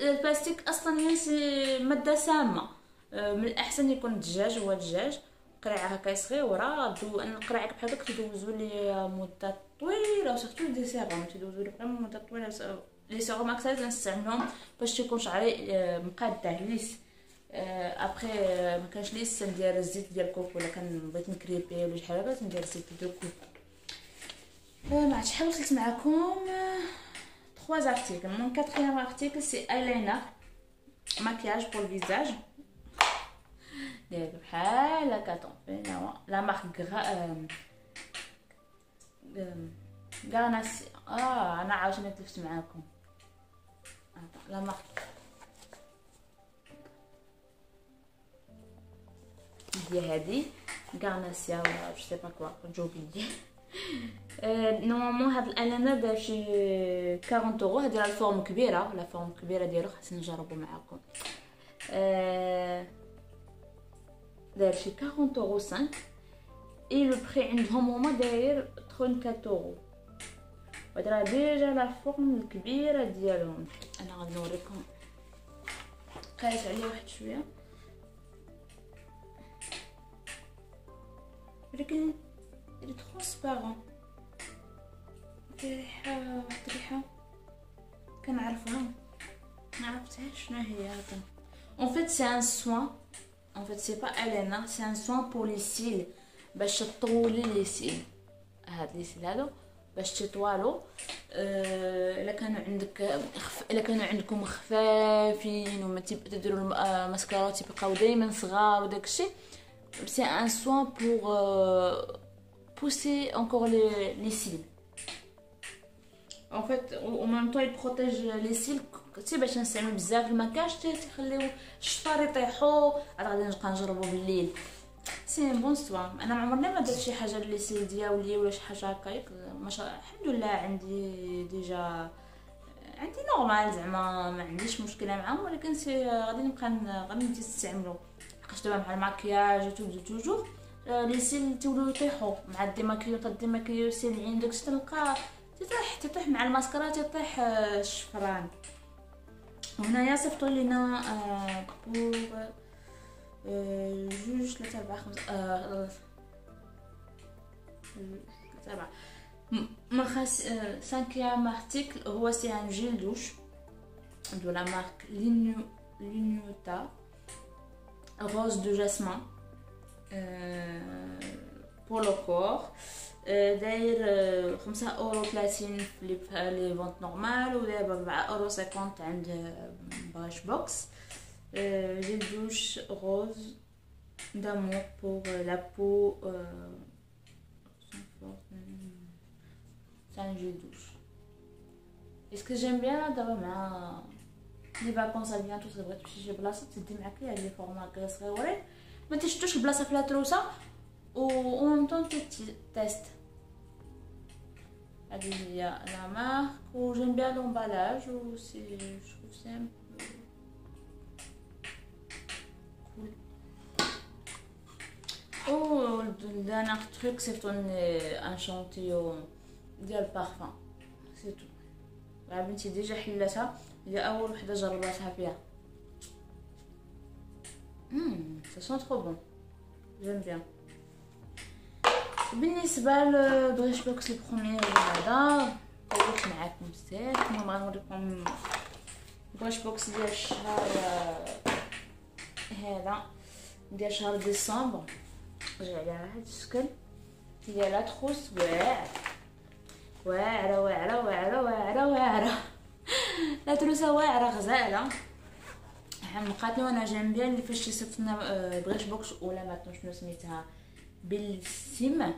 البلاستيك اصلا هي ماده سامه، من الاحسن يكون الدجاج هو الدجاج. قريعه هكا صغيره، انا القريعه بحال هكا تدوزوا لي مده طويله، وسورتو دي سيروم تدوزوا لي فريمون مده طويله. لي سيروم اكثر تنستعملهم باش تيكون شعري مقادع ليس. ابري ما كانش ليس ندير الزيت ديال الكوكو، ولا كان بغيت نكريبي ولا شي حاجه ندير الزيت ديال الكوكو. ما عرفتش شحال وصلت معكم. 3 articles. Mon quatrième article c'est eyeliner, maquillage pour le visage. بحال هكا طونفينا هو لا مارك غاناس. انا عاوتاني تلفت معاكم لا مارك ديال هادي غاناسيا ولا جو سي با كوا جوبلي. نورمالمون هاد الايلاينر داير شي 40 اورو. هادي راه الفورم كبيره، لا فورم كبيره ديالو خاصني نجربو معاكم. داير شي 40 اورو 5 اي لو بري عندهم هما داير 34 اورو. وهاد راه ديجا لا فورم الكبيره ديالهم. انا غادي نوريكم، قايت عليه واحد شويه ولكن il est transparent. ريحه كنعرفها، ما عرفتهاش شنو هي هذا. en fait c'est un soin, en fait c'est pas eyeliner, c'est un soin pour les cils باش تطولي لي سيل. هاد لي سيل هادو باش تطوالو. الا كانوا عندكم خفافين وما تديروا الماسكارا تيبقاو دائما صغار وداكشي، c'est un soin pour pousser encore les cils. En fait en même temps il protège les cils. كنتي باش نستعمل بزاف المكياج تيخليو الشفار يطيحوا. غادي نبقى نجربو بالليل. سي بون سوان. انا ما عمرني ما درت شي حاجه لي سيل ديالي ولا شي حاجه هكاك، ما شاء الله الحمد لله عندي ديجا عندي نورمال زعما ما عنديش مشكله معاهم، ولكن سي غادي نبقى غادي نستعملو حقاش دابا مع المكياج توجور لي سيل تولوا يطيحوا مع الديماكيو سيل اللي عندك تلقى تطيح مع الماسكارا تطيح الشفران. وهنايا صيفطوا لينا بور جوج 3 4 5 7 من خاص. cinquième article هو c'est un gel douche de la marque Linuta rose de jasmin pour le corps. داير 5 € في لي فونت نورمال ودابا 4,50 € عند باش بوكس. جيل دوش روز d'amour pour la peau. C'est un gel douche. Est-ce que j'aime bien دابا مع لي فاكونس بيانتو تبغي تمشي شي بلاصه تدي معاك هاد لي فورمات صغيورين ما تشتوش البلاصه في لا تروسه و en même temps تيست. هذه هي لا مارك و j'aime bien l'emballage و سي je trouve c'est un peu cool. Oh, le dernier truc c'est un échantillon ديال parfum, c'est tout. بنتي ديجا حلتها هي اول وحده جربتها فيها. ça sent trop bon, j'aime bien. بالنسبه لبريش بوكس البروميير هذا طولت معاكم بزاف. المهم غنوريكم بريش بوكس ديال الشهر هذا ديال شهر ديسمبر. رجع على هذا الشكل ديال لا تروس واعره واعره واعره واعره واعره لا تروسه واعره غزاله. حمقاتني وانا جايم بيان اللي فاش صيفطنا بريش بوكس ولا ما شنو سميتها بالسيم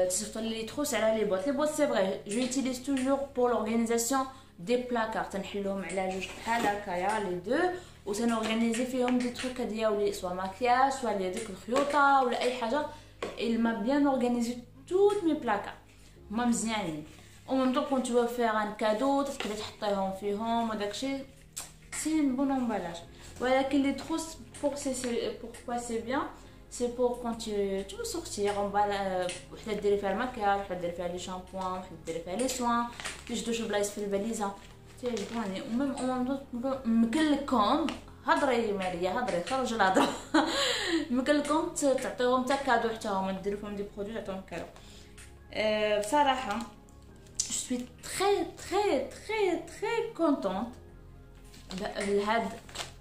تصيفط لي تروس على لي بوط سي فري جو يوتيليز توجور بور لورغانيزاسيون دي بلاكار تنحلهم على جوج بحال هكايا لي دو و تنورغانيزي فيهم دي تروك ديالي سوا ماكياج سوا لي ديك الخيوطه ولا اي حاجه. il m'a bien organisé toutes mes placards هما مزيانين. او ميم طون كون تو فير ان كادو تقدري تحطيهم فيهم وداكشي سي ان بون امبالاج. ولكن لي تروس pourquoi c'est bien c'est pour quand tu veux sortir on va وحده ديري فيها الماكياج وحده ديري فيها لي شامبوان وحده ديري فيها لي سوان تجدو شي بلايص في الباليزه تعجبوني. وميم يمكن لكم هضري ماريا هضري خرج الهضره يمكن لكم تعطيهم حتى كادو حتى هما ديروا فيهم دي برودوي تعطيهم كادو. بصراحه je suis très contente بهاد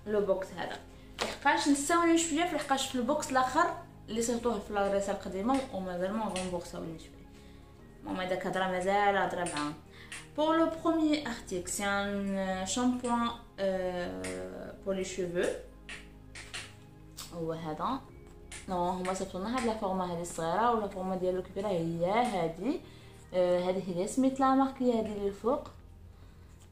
لو بوكس هذا. لحقاش نساوني شويه في لحقاش في البوكس الاخر اللي صيفطوه في الادريسه القديمه ومازال ما غنبوكساونيش فيه. المهم داك هضره مازال هضره معاهم. Pour le premier article, c'est un shampoing pour les cheveux. وهذا هما صيفطونا هاد لا فورما هذه الصغيره ولا فورما ديالو كبيره هي هذه. هذه هي سميت لا مارك هي هذه اللي الفوق.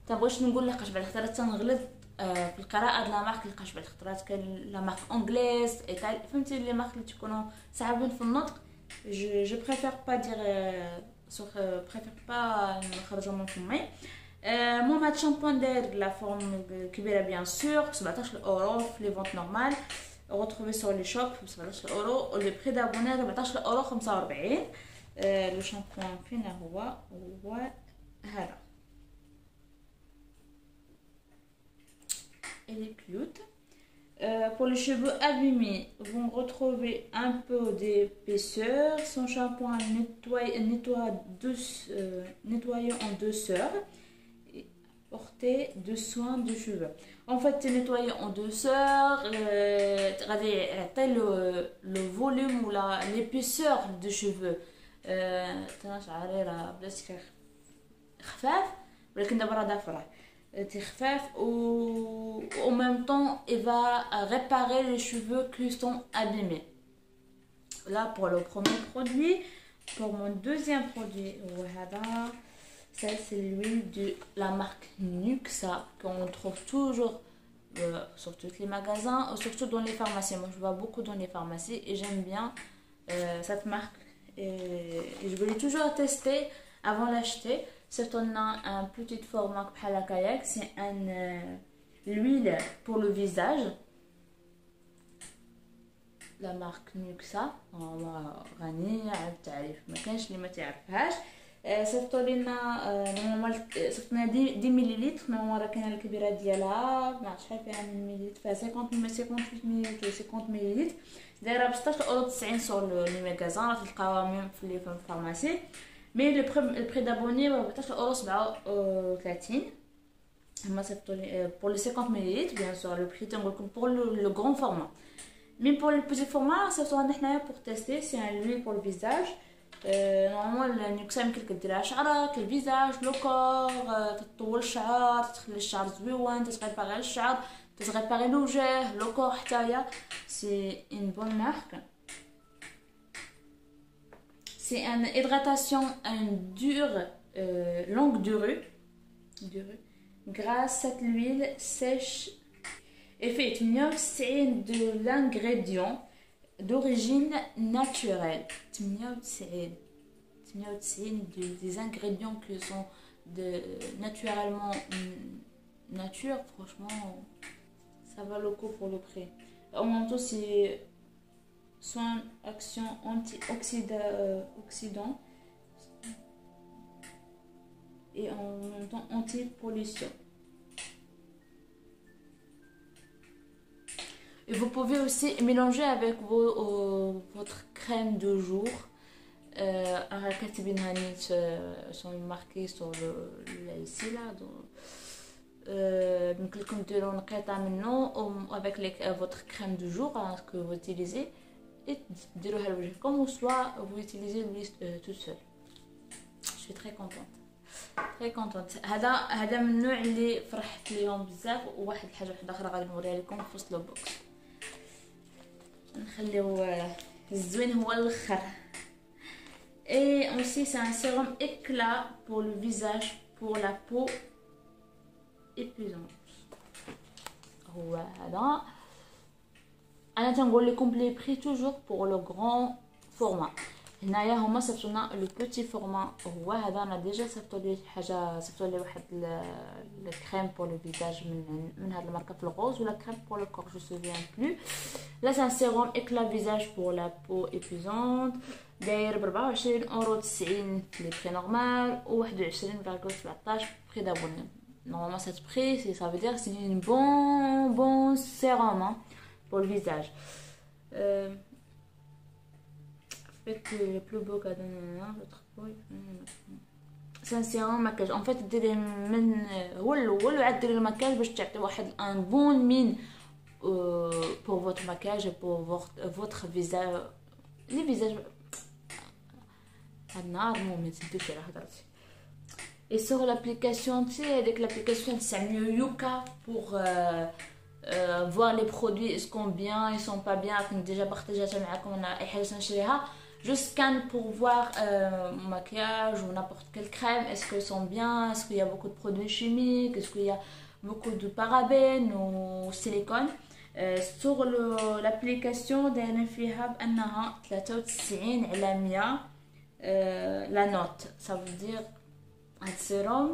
تنبغيش نقول لقاش بعد خطرات تنغلط في القراءه د لا مارك لقاش بعد خطرات كاين لا مارك انجليز ايطالي فهمتي لي مارك اللي تكونوا صعيبين في النطق. جو بريفير با دير بريفير با نخرجوا من فمي. المهم هاد الشامبوان داير لا فورم كبيره بيان سور 17 € في لي فونت نورمال retrouvé sur les shops ب 17 € ولي بري دابوني 14,45 €. لو شامبوان فين هو هذا il est cute. Pour les cheveux abîmés, vous retrouvez un peu d'épaisseur. Son shampoing nettoyant en douceur et portée de soins de cheveux. En fait, c'est nettoyé en douceur. Le volume ou l'épaisseur des cheveux. خفاف ولكن دابا راه دافره خفاف ou en même temps il va réparer les cheveux qui sont abîmés. Là pour le premier produit. Pour mon deuxième produit ça c'est l'huile de la marque Nuxa qu'on trouve toujours sur tous les magasins ou surtout dans les pharmacies. Moi je vois beaucoup dans les pharmacies et j'aime bien cette marque et je voulais toujours tester avant d'acheter. C'est un petit format بحال هكايا. C'est l'huile pour le visage. La marque Nuxa غنية على التعريف ما كانش اللي ما تعرفهاش. صيفطوا لنا نورمال صيفطوا لنا 10 مليلتر. نورمال راه كاينه الكبيره ديالها ما عرفتش شحال فيها من مليلتر، فيها 58 مليلتر و 50 مليلتر، دايره ب 16.90 سور لي ماغازان، راه تلقاوها ميم في لي فارماسي. مي لو بري دابوني هو 14.37. هما صيفطوا لي بور لي 50 مليلتر بيان سور لو بري تنقول لكم بور لو غران فورما. مي بور لو بيتي فورما صيفطوا لنا حنايا بور تيستي. سي ان لويل بور الفيزاج. نورمال النكسه يمكن لك ديرها شعرك، الفيزاج، لو كور، تطول الشعر، تخلي الشعر زويون، تغيباري الشعر، تغيباري الوجه، لو كور حتايا. سي ان بون مارك. C'est une hydratation dure, longue durée, grâce à cette huile sèche et fait 98 de l'ingrédient d'origine naturelle. 98 des ingrédients qui sont naturellement nature, franchement, ça va le coup pour le prix. En même temps, c'est soin action antioxydant et en même temps anti-pollution. Et vous pouvez aussi mélanger avec votre crème de jour. Sont marqués sur ici là. Avec votre crème de jour que vous utilisez. Et diroها لوجهكم ou soit vous utilisez l'huile tout seul. Je suis très contente. هذا من النوع اللي فرحت اليوم بزاف. وواحد الحاجه واحده اخرى غادي نوريها لكم في وسط البوكس. نخليو الزوين هو الاخر. Et aussi c'est un sérum éclat pour le visage, pour la peau épuisante. هو هذا. انا تنقول لكم بلي بري توجور بور لو غران فورما. هنايا هما صيفطوا لنا لو بوتي فورما. هو هذا انا ديجا صيفطوا لي حاجه، صيفطوا لي واحد الكريم بور لو فيزاج من هاد الماركه في الغوز، ولا كريم بور لو كور جو سوفيان بلو. لا سان سيروم اكلا فيزاج بور لا بو ايبوزونت، داير ب 24.90 لي بري نورمال و 21.17 بري دابوني. نورمالمون سات بري سي سا فو دير سي ان بون سيروم pour le visage. Fait le plus beau cadeau, l'autre peau. C'est un sérum maquillage. En fait, ديري من هو الاول وعاد ديري المكياج باش تعطي واحد ان بون مين pour votre maquillage et pour votre visage. لي فيزاج هاد النهار المهم تسدوش على هضرتي. Et sur l'application, tu sais, avec l'application c'est mieux Yuka pour voir les produits, est-ce qu'on bien, ils sont pas bien. Déjà partagé ça معكم انا اي حاجه تنشريها. Je scanne pour voir mon maquillage ou n'importe quelle crème, est-ce qu'ils sont bien, est-ce qu'il y a beaucoup de produits chimiques, est-ce qu'il y a beaucoup de parabènes ou silicone. Sur l'application دايرين فيها بانها 93 على 100 la note. Ça veut dire un sérum,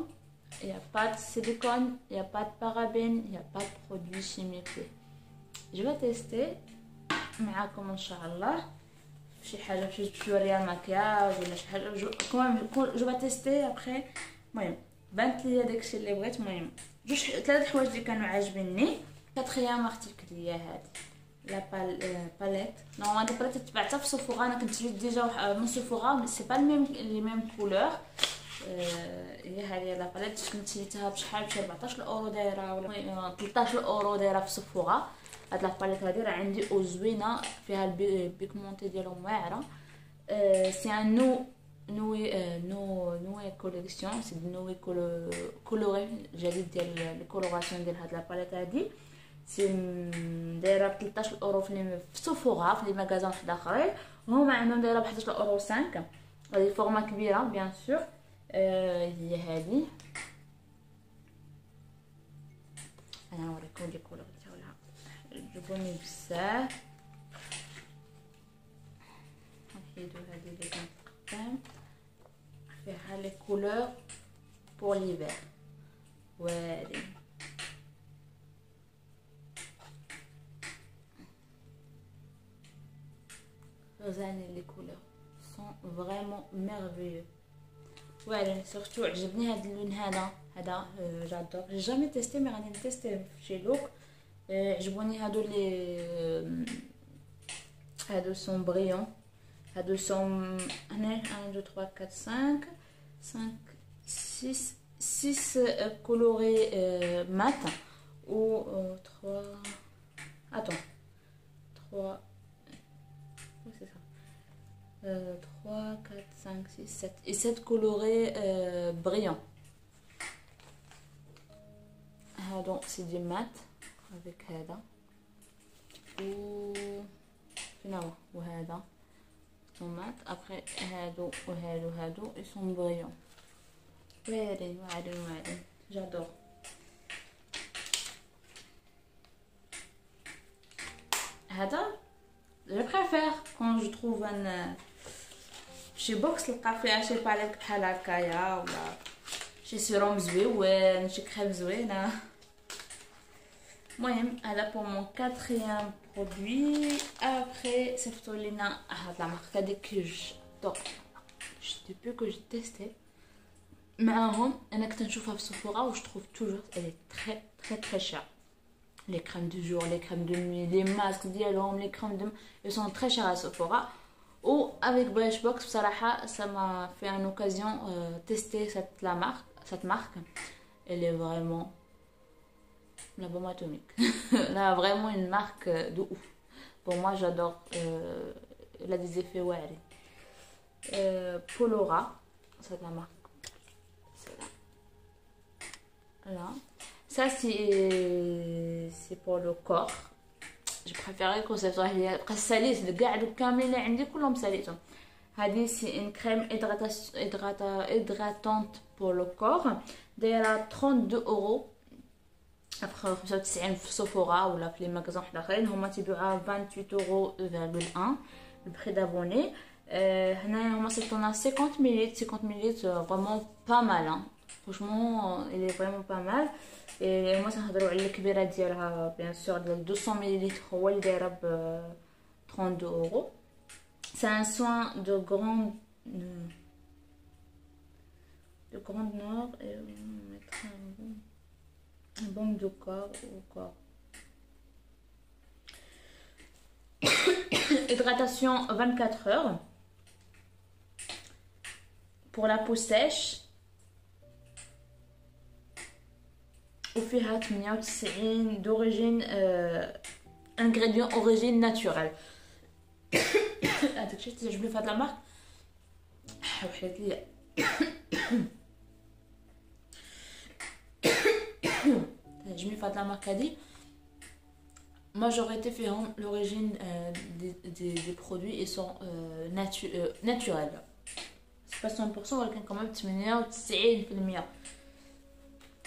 il n'y a pas de silicone, il n'y a pas de parabènes, il n'y a pas de produits chimiques. Je vais tester معاكم ان شاء الله شي حاجه باش توريها المكياج ولا شي حاجه. جو با تيستي ابري. المهم بانت لي داكشي اللي بغيت. المهم جوج 3 حوايج اللي كانوا عاجبيني. كاتريام ارتيكل هي هذه لا باليت. نورمال هاد الباليت تبعتها في سوفورا. انا كنت شريت ديجا من سوفورا مي سي با لي ميم كولور. هي هذه لا باليت كنت شريتها بشحال 14 اورو دايره ولا 13 اورو دايره في سوفورا. هاد لا باليت هادي راه عندي او زوينه فيها البيكمونتي ديالهم واعره. سي ان نوي كوليكسيون. سي نوي كولوري جديد ديال الكولوراسيون ديال هاد لا باليت هادي. سي دايره ب 13 اورو في سوفورا في لي ماغازان واحد اخرين. هما عندهم دايره ب 11 اورو 5. هادي فورما كبيره بيان سور. هي هادي انا نوريكم لي كولور ديالها عجبوني بزاف. نحيدو هادي اللي كانت قدام فيها لي كولور بور ليفير. وهادي غزالين لي كولور سون فريمون ميرفيو. واعرين سورتو عجبني هذا اللون هذا جادور. جي جامي تيستي مي غادي نتيستيه في لوك. عجبوني هادو لي هادو سون بريون. هادو سون هنا 1 2 3 4 5 6 colorés mat ou 3 attends 3 oui c'est ça 3 4 5 6 7 et 7 colorés brillants. Donc c'est du mat avec هذا و finalement وهذا mat. Après هادو ils sont brillants. واعرين j'adore. هذا je préfère quand je trouve un شي بوكس لقى فيها شي باليت بحال هكايا ولا شي سيروم زوين شي كريم زوينه. المهم هذا pour mon 4e produit. Après صيفطوا لينا هاد لا ماركه هذيك j'adore. depuis que j'ai testé معاهم انا كنت نشوفها في سوفورا و je trouve toujours elle est très chère. Les crèmes du jour, les crèmes de nuit, les masques ديالهم, les crèmes de ils sont très chers à Sephora. Ou avec Birchbox, ça m'a fait une occasion tester cette marque. Elle est vraiment la bombe atomique. Elle a vraiment une marque de ouf. Pour moi, j'adore. Elle a des effets ouais. Polora, c'est la marque. C'est là. Ça c'est pour le corps. J'ai préféré que ça soit salisse de garde كاملين عندي كلهم ساليتهم. هذه c'est une crème hydratante pour le corps. دايره 32 euros. après 95 في سوفورا ولا في لي ماغازون اخرين هما تيبيعوها 28,1 le prix d'abonné. هنايا هما صيفطونا 50 ml vraiment pas mal hein. Franchement il est vraiment pas mal. Et moi تنهضروا على الكبيره ديالها bien sûr ديال 200 ml هو اللي دايره ب 32 euros. C'est un soin de grande nord et on mettra un baume de corps au corps. Hydratation 24 heures pour la peau sèche. وفيها 98 d'origine ingrédients origine naturelle. هذاك الشيء تعجبني في هاد لا مارك وحيت لي تعجبني في هاد لا مارك هادي majorité فيهم l'origine des produits ils sont naturels. C'est pas 100% ولكن quand même 98%.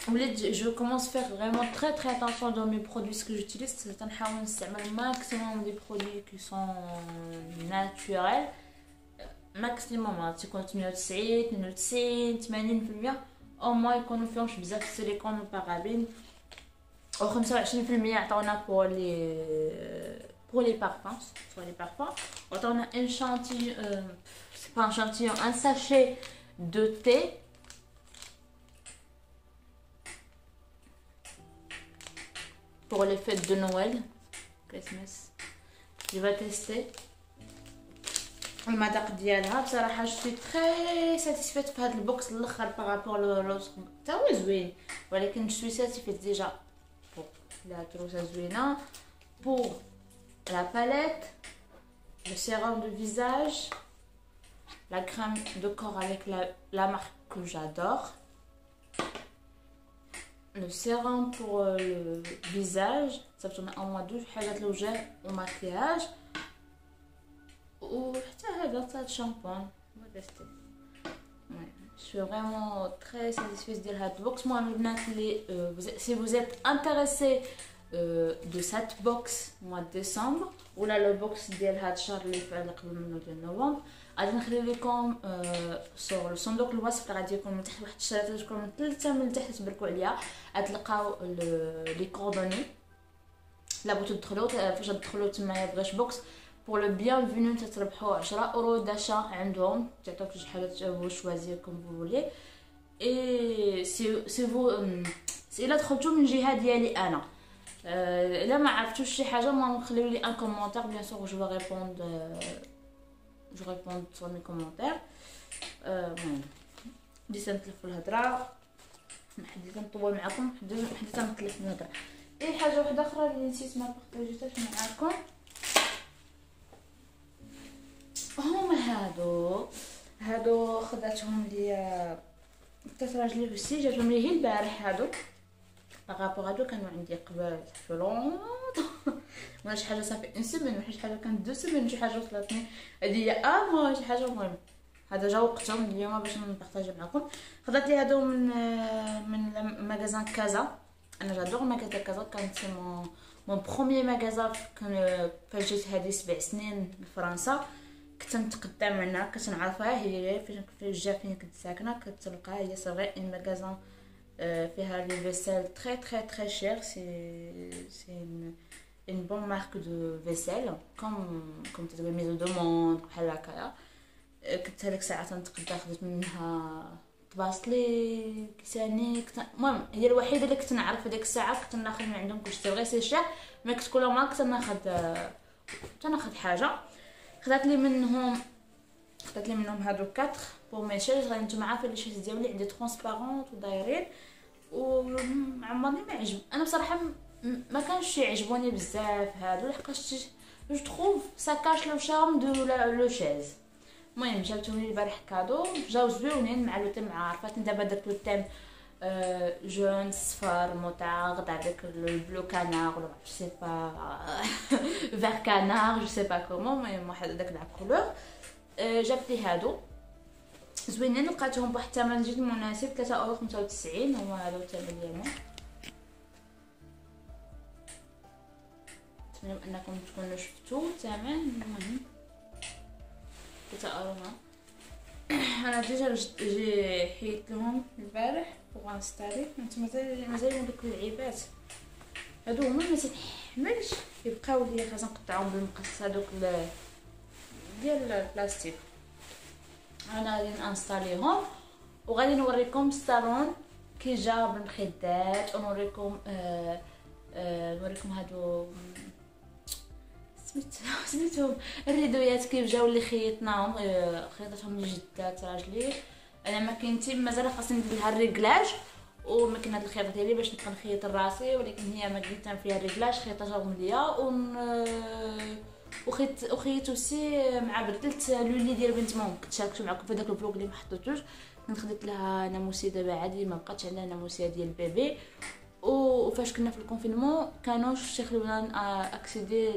Je commence à faire vraiment très attention dans mes produits, ce que j'utilise. C'est un maximum des produits qui sont naturels. Maximum, tu continues à essayer, au moins ils connaissent بزاف السيليكون والبارابين. و 25% عطاونا pour les parfums, sur les parfums. عطاونا un échantillon, c'est pas un échantillon, un sachet de thé. Pour les fêtes de Noël, Christmas. Je vais tester. المذاق ديالها بصراحه je suis très satisfaite في هذا البوكس الاخر بارابور لوطر حتى هو زوين ولكن je suis satisfaite déjà pour la trousse زوينه pour la palette, le sérum de visage, la crème de corps avec la marque que j'adore, le sérum pour le visage, ça tourne en moins 2 حاجات الوجه وماكياج وحتى هذا تاع الشامبون تيستي. Je suis vraiment très satisfaite de cette box. Moi, si vous êtes intéressé de cette box mois de décembre ou là le box ديال هاد الشهر اللي فات قبل منه ديال نوفمبر غادي نخلي لكم صور الصندوق الوصف اللي غادي يكون من تحت واحد الشريطه تكون من ثلاثه من تحت تبركوا عليها غتلقاو لي كوردوني لا بغيتو تدخلوا فاش تدخلوا تمايا بغيش بوكس بور لو بيانفينو تتربحوا 10 اورو داشا عندهم، تعطوك شي حاجه فو شوازير كوم فو فولي. اي سي فو سي الا دخلتو من جهه ديالي انا. الا ما عرفتوش شي حاجه ما نخليو لي ان كومونتير بيان سور جو ريبوند سور مي كومونتير. بديت نتلف الهضره، ما حديت نطول معكم، حديت نتلف الهضره. اي حاجه واحده اخرى اللي نسيت ما بارطاجيتهاش معاكم هما هادو خداتهم ليا حتى راجلي بسي، جاتهم لي هي البارح. هادو باغابوغ هادو كانوا عندي قبل في لونط ولا شي حاجه صافي اون سيمين، ولا شي حاجه كانت دو سيمين، شي حاجه وصلتني هادي مو شي حاجه. المهم هذا جا وقتهم اليوم باش نبارطاجي معكم. خدات لي هادو من ماغازان كازا. انا جادور ماغازان كازا، كانت مون بروميير ماغازان فاش جيت هادي 7 سنين لفرنسا. كنت نتقدم هنا، كنت نعرفها هي فين جا فين كنت ساكنه، كتلقاها هي صغير ان ماغازان فيها لي فيسيل تري تري تري شير. سي une bonne marque de vaisselle comme تدوي ميزو دو موند بحال هكايا. كنت هذيك الساعه تنتقدا، خديت منها طباسلي كيساني. المهم هي الوحيده اللي كنت نعرف هذيك الساعه. كنت ناخذ من عندهم كلشي غير سي شير، ما كنت كل ما كنت ناخذ حاجه. خدات لي منهم هادو 4 بور مي شيرز. غادي نتوما عارفين لي شيرز ديالي عندي ترونسبارونت ودايرين وعمرني ما عجب. انا بصراحه ما كانش يعجبوني بزاف هادو، لحقاش جو تروف سا كاش لو شارم دو لو شيز. المهم جاوتهم لي البارح كادو، جاو زويونين مع لو تيم. عرفتني دابا درت لو تيم جون صفر موتارد avec le bleu canard ولا je sais pas vert canard je sais pas comment mais واحد داك لعب كولور. جابت لي هادو زوينين، لقيتهم بواحد الثمن جد مناسب 3.95 هو هذا الثمن ديالهم. نتمنى انكم تكونوا شفتوا الثمن. المهم 3 اورو. انا ديجا جي حيت لهم البارح بوغ انستالي. مازال دوك اللعيبات هادو هما ما تنحملش يبقاو لي، خاصنا نقطعهم بالمقص هادوك ديال البلاستيك. انا غادي نانستاليهم وغادي نوريكم الصالون كي جا بالمخدات، ونوريكم نوريكم هادو سميتهم الريدويات كيف جاو اللي خيطناهم. خيطتهم لجدات راجلي. انا ماكينتي مازال خاصني ندير لها الريغلاج وماكينه الخياطه ديالي باش نبقى نخيط راسي، ولكن هي ماكينتها فيها الريغلاج خيطتهم ليا. وخيط اوسي مع بدلت لولي ديال بنت مام. كنت شاركت معكم في داك الفلوق اللي ما حطيتوش. كنت خديت لها ناموسيه دابا عادي، ما بقاتش عندها ناموسيه ديال البيبي. وفاش كنا في الكونفينمون كانوش تيخليونا اكسيدي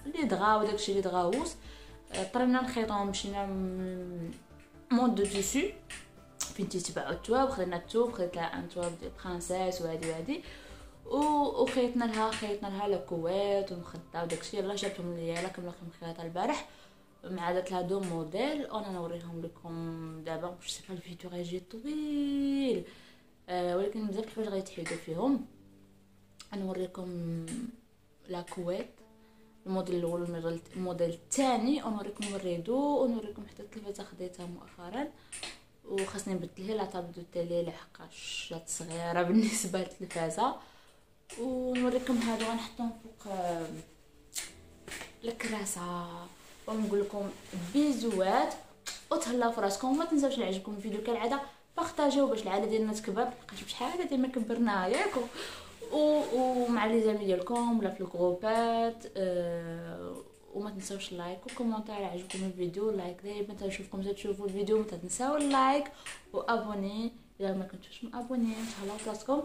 لي دغا وداكشي لي دغاوس. اضطرينا نخيطهم. مشينا مود دو تيسو فين تيتباعوا التواب، خدينا التوب، خديت لها ان تواب ديال برانسيس وهادي وخيطنا لها لاكوات ومخده وداكشي. يلاه جابتهم ليا، يلاه كملت الخياطه البارح مع درت لها 2 موديل. انا نوريهم لكم دابا باش سيبا الفيديو غيجي طويل، ولكن بزاف الحوايج غيتحيدوا فيهم. نوريكم لاكوات الموديل الاول الموديل الثاني، ونوريكم الريدو، ونوريكم حتى التلفازه خديتها مؤخرا وخاصني نبدلها لا طابل دو تيلي لحقاش جات صغيره بالنسبه للتلفازه. ونوريكم هادو غنحطهم فوق الكراسه. ونقول لكم بيزوات وتهلاو في راسكم. وما تنساوش اللي عجبكم الفيديو كالعاده بارطاجيو باش العاده ديالنا تكبر، لحقاش بشحال هادي ما كبرناها ياك. ومع لي زامي ديالكم ولا في الجروبات. وما تنساوش اللايك وكومونتير عجبكم الفيديو. لايك دائما تنشوفكم تشوفوا الفيديو، ما تنساو اللايك وابوني اذا ما كنتوش مابونين. تهلاو في راسكم.